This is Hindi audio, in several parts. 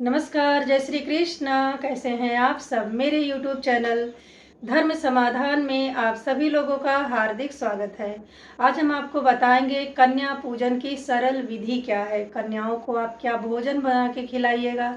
नमस्कार, जय श्री कृष्ण। कैसे हैं आप सब? मेरे YouTube चैनल धर्म समाधान में आप सभी लोगों का हार्दिक स्वागत है। आज हम आपको बताएंगे कन्या पूजन की सरल विधि क्या है। कन्याओं को आप क्या भोजन बना के खिलाइएगा,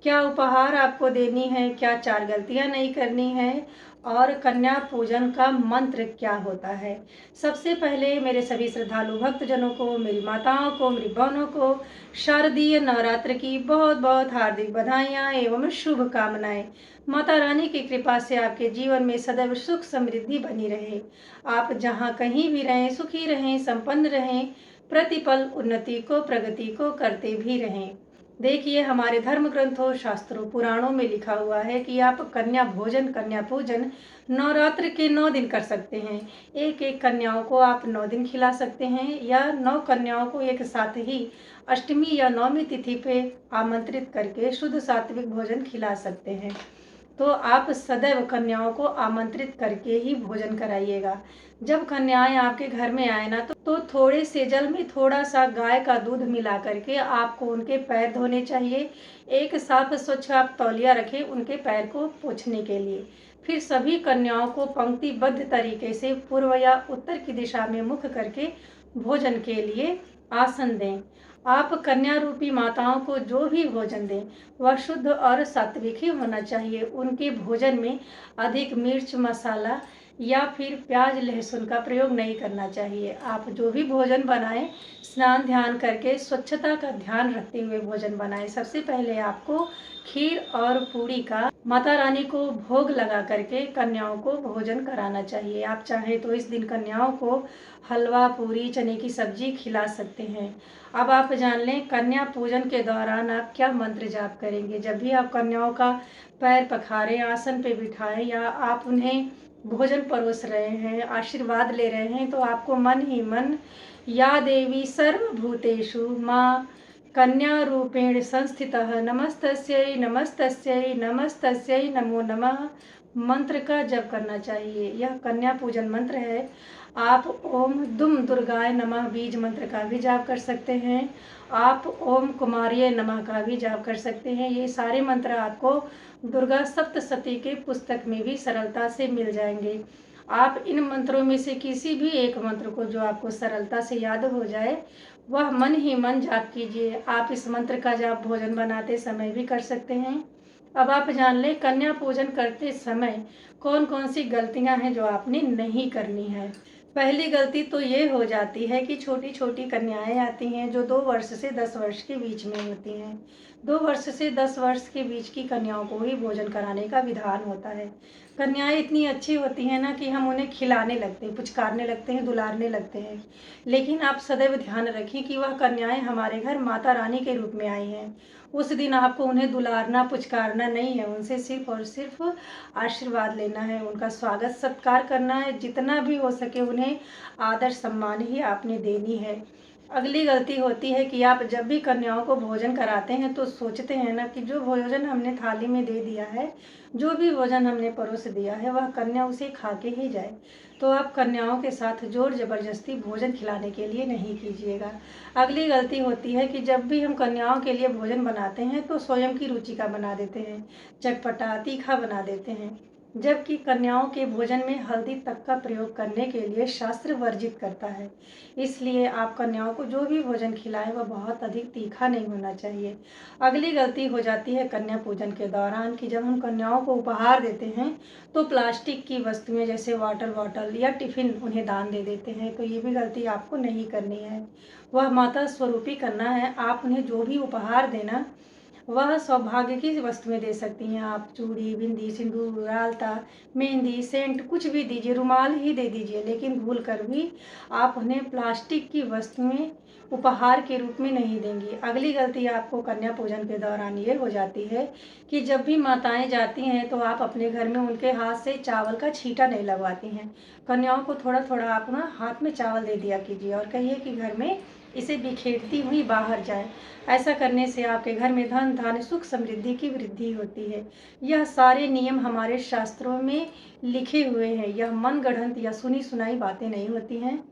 क्या उपहार आपको देनी है, क्या 4 गलतियां नहीं करनी है और कन्या पूजन का मंत्र क्या होता है। सबसे पहले मेरे सभी श्रद्धालु भक्तजनों को, मेरी माताओं को, मेरी बहनों को शारदीय नवरात्र की बहुत बहुत हार्दिक बधाइयाँ एवं शुभकामनाएं। माता रानी की कृपा से आपके जीवन में सदैव सुख समृद्धि बनी रहे। आप जहाँ कहीं भी रहें, सुखी रहें, संपन्न रहें, प्रतिपल उन्नति को, प्रगति को करते भी रहें। देखिए, हमारे धर्म ग्रंथों, शास्त्रों, पुराणों में लिखा हुआ है कि आप कन्या भोजन, कन्या पूजन नवरात्र के 9 दिन कर सकते हैं। एक एक कन्याओं को आप 9 दिन खिला सकते हैं या 9 कन्याओं को एक साथ ही अष्टमी या नवमी तिथि पे आमंत्रित करके शुद्ध सात्विक भोजन खिला सकते हैं। तो आप सदैव कन्याओं को आमंत्रित करके ही भोजन कराइएगा। जब कन्याएं आपके घर में आए ना, तो थोड़े से जल में थोड़ा सा गाय का दूध मिला करके आपको उनके पैर धोने चाहिए। एक साफ स्वच्छ आप तौलिया रखें उनके पैर को पोंछने के लिए। फिर सभी कन्याओं को पंक्तिबद्ध तरीके से पूर्व या उत्तर की दिशा में मुख करके भोजन के लिए आसन दें। आप कन्या रूपी माताओं को जो भी भोजन दें वह शुद्ध और सात्विक ही होना चाहिए। उनके भोजन में अधिक मिर्च मसाला या फिर प्याज लहसुन का प्रयोग नहीं करना चाहिए। आप जो भी भोजन बनाएं स्नान ध्यान करके स्वच्छता का ध्यान रखते हुए भोजन बनाएं। सबसे पहले आपको खीर और पूड़ी का माता रानी को भोग लगा करके कन्याओं को भोजन कराना चाहिए। आप चाहें तो इस दिन कन्याओं को हलवा, पूरी, चने की सब्जी खिला सकते हैं। अब आप जान लें कन्या पूजन के दौरान आप क्या मंत्र जाप करेंगे। जब भी आप कन्याओं का पैर पखारें, आसन पे बिठाएं या आप उन्हें भोजन परोस रहे हैं, आशीर्वाद ले रहे हैं, तो आपको मन ही मन या देवी सर्वभूतेषु माँ कन्या रूपेण संस्थितः नमस्तस्यै नमस्तस्यै नमस्तस्यै नमो नमः मंत्र का जप करना चाहिए। यह कन्या पूजन मंत्र है। आप ओम दुम दुर्गाय नमः बीज मंत्र का भी जाप कर सकते हैं। आप ओम कुमारिये नमः का भी जाप कर सकते हैं। ये सारे मंत्र आपको दुर्गा सप्तशती के पुस्तक में भी सरलता से मिल जाएंगे। आप इन मंत्रों में से किसी भी एक मंत्र को जो आपको सरलता से याद हो जाए वह मन ही मन जाप कीजिए। आप इस मंत्र का जाप भोजन बनाते समय भी कर सकते हैं। अब आप जान लें कन्या पूजन करते समय कौन कौन सी गलतियां हैं जो आपने नहीं करनी है। पहली गलती तो ये हो जाती है कि छोटी छोटी कन्याएं आती हैं जो 2 वर्ष से 10 वर्ष के बीच में होती हैं। 2 वर्ष से 10 वर्ष के बीच की कन्याओं को ही भोजन कराने का विधान होता है। कन्याएं इतनी अच्छी होती हैं ना कि हम उन्हें खिलाने लगते हैं, पुचकारने लगते हैं, दुलारने लगते हैं। लेकिन आप सदैव ध्यान रखें कि वह कन्याएं हमारे घर माता रानी के रूप में आई हैं। उस दिन आपको उन्हें दुलारना, पुचकारना नहीं है, उनसे सिर्फ और सिर्फ आशीर्वाद लेना है, उनका स्वागत सत्कार करना है। जितना भी हो सके उन्हें आदर सम्मान ही आपने देनी है। अगली गलती होती है कि आप जब भी कन्याओं को भोजन कराते हैं तो सोचते हैं ना कि जो भोजन हमने थाली में दे दिया है, जो भी भोजन हमने परोस दिया है वह कन्या उसे खा के ही जाए। तो आप कन्याओं के साथ जोर जबरदस्ती भोजन खिलाने के लिए नहीं कीजिएगा। अगली गलती होती है कि जब भी हम कन्याओं के लिए भोजन बनाते हैं तो स्वयं की रुचि का बना देते हैं, चटपटा तीखा बना देते हैं, जबकि कन्याओं के भोजन में हल्दी तक का प्रयोग करने के लिए शास्त्र वर्जित करता है। इसलिए आप कन्याओं को जो भी भोजन खिलाएं वह बहुत अधिक तीखा नहीं होना चाहिए। अगली गलती हो जाती है कन्या पूजन के दौरान कि जब हम कन्याओं को उपहार देते हैं तो प्लास्टिक की वस्तुएं जैसे वाटर बॉटल या टिफिन उन्हें दान दे देते हैं। तो ये भी गलती आपको नहीं करनी है। वह माता स्वरूपी करना है। आप उन्हें जो भी उपहार देना वह सौभाग्य की वस्तुएं दे सकती हैं। आप चूड़ी, बिंदी, सिंदूर, आलता, मेहंदी, सेंट कुछ भी दीजिए, रुमाल ही दे दीजिए, लेकिन भूल कर भी आप उन्हें प्लास्टिक की वस्तुएं उपहार के रूप में नहीं देंगी। अगली गलती आपको कन्या पूजन के दौरान ये हो जाती है कि जब भी माताएं जाती हैं तो आप अपने घर में उनके हाथ से चावल का छींटा नहीं लगवाती हैं। कन्याओं को थोड़ा थोड़ा आप ना हाथ में चावल दे दिया कीजिए और कहिए कि घर में इसे बिखेरती हुई बाहर जाए। ऐसा करने से आपके घर में धन धान्य सुख समृद्धि की वृद्धि होती है। यह सारे नियम हमारे शास्त्रों में लिखे हुए हैं। यह मन गढ़ंत या सुनी सुनाई बातें नहीं होती हैं।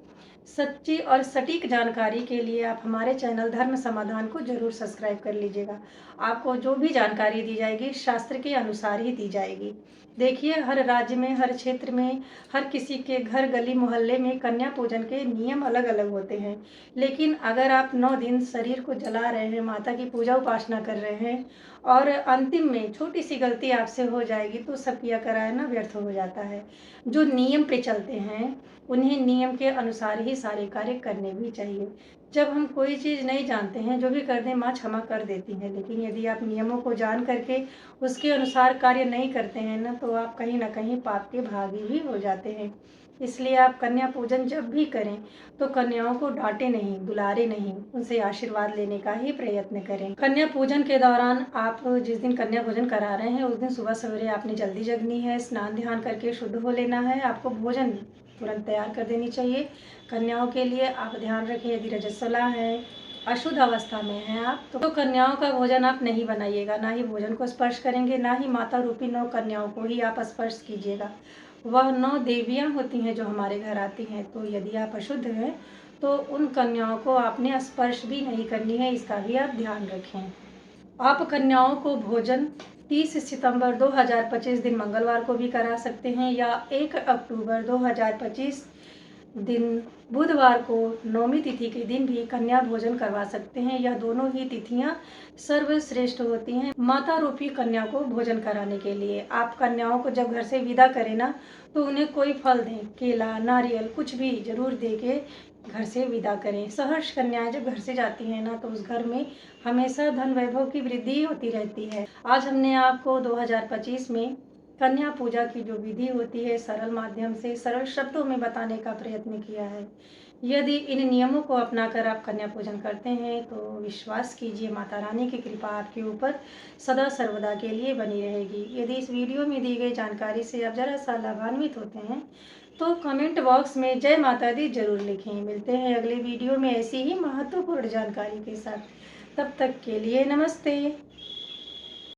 सच्ची और सटीक जानकारी के लिए आप हमारे चैनल धर्म समाधान को जरूर सब्सक्राइब कर लीजिएगा। आपको जो भी जानकारी दी जाएगी शास्त्र के अनुसार ही दी जाएगी। देखिए, हर राज्य में, हर क्षेत्र में, हर किसी के घर, गली, मोहल्ले में कन्या पूजन के नियम अलग अलग होते हैं। लेकिन अगर आप 9 दिन शरीर को जला रहे हैं, माता की पूजा उपासना कर रहे हैं और अंतिम में छोटी सी गलती आपसे हो जाएगी तो सब किया कराया व्यर्थ हो जाता है। जो नियम पे चलते हैं उन्हें नियम के अनुसार ही सारे कार्य करने भी चाहिए। जब हम कोई चीज़ नहीं जानते हैं, जो भी कर दें माँ क्षमा कर देती हैं, लेकिन यदि आप नियमों को जान करके उसके अनुसार कार्य नहीं करते हैं ना, तो आप कहीं ना कहीं पाप के भागी भी हो जाते हैं। इसलिए आप कन्या पूजन जब भी करें तो कन्याओं को डांटे नहीं, दुलारे नहीं, उनसे आशीर्वाद लेने का ही प्रयत्न करें। कन्या पूजन के दौरान आप जिस दिन कन्या पूजन करा रहे हैं उस दिन सुबह सवेरे आपने जल्दी जगनी है, स्नान ध्यान करके शुद्ध हो लेना है। आपको भोजन तुरंत तैयार कर देनी चाहिए। कन्याओं के लिए आप ध्यान रखें, यदि रजस्वला है, अशुद्ध अवस्था में हैं आप, तो कन्याओं का भोजन आप नहीं बनाइएगा, ना ही भोजन को स्पर्श करेंगे, ना ही माता रूपी 9 कन्याओं को ही आप स्पर्श कीजिएगा। वह 9 देवियां होती हैं जो हमारे घर आती हैं, तो यदि आप अशुद्ध हैं तो उन कन्याओं को आपने स्पर्श भी नहीं करनी है, इसका भी आप ध्यान रखें। आप कन्याओं को भोजन 30 सितंबर 2025 दिन मंगलवार को भी करा सकते हैं या 1 अक्टूबर 2025 दिन बुधवार को नौमी तिथि के दिन भी कन्या भोजन करवा सकते हैं। यह दोनों ही तिथियां सर्वश्रेष्ठ होती हैं माता रूपी कन्या को भोजन कराने के लिए। आप कन्याओं को जब घर से विदा करें ना, तो उन्हें कोई फल दें, केला, नारियल, कुछ भी जरूर दे के घर से विदा करें। सहर्ष कन्याएं जब घर से जाती हैं ना, तो उस घर में हमेशा धन वैभव की वृद्धि होती रहती है। आज हमने आपको 2025 में कन्या पूजा की जो विधि होती है सरल माध्यम से, सरल शब्दों में बताने का प्रयत्न किया है। यदि इन नियमों को अपनाकर आप कन्या पूजन करते हैं तो विश्वास कीजिए माता रानी की कृपा आपके ऊपर सदा सर्वदा के लिए बनी रहेगी। यदि इस वीडियो में दी गई जानकारी से आप जरा सा लाभान्वित होते हैं तो कमेंट बॉक्स में जय माता दी जरूर लिखें। मिलते हैं अगले वीडियो में ऐसी ही महत्वपूर्ण जानकारी के साथ। तब तक के लिए नमस्ते।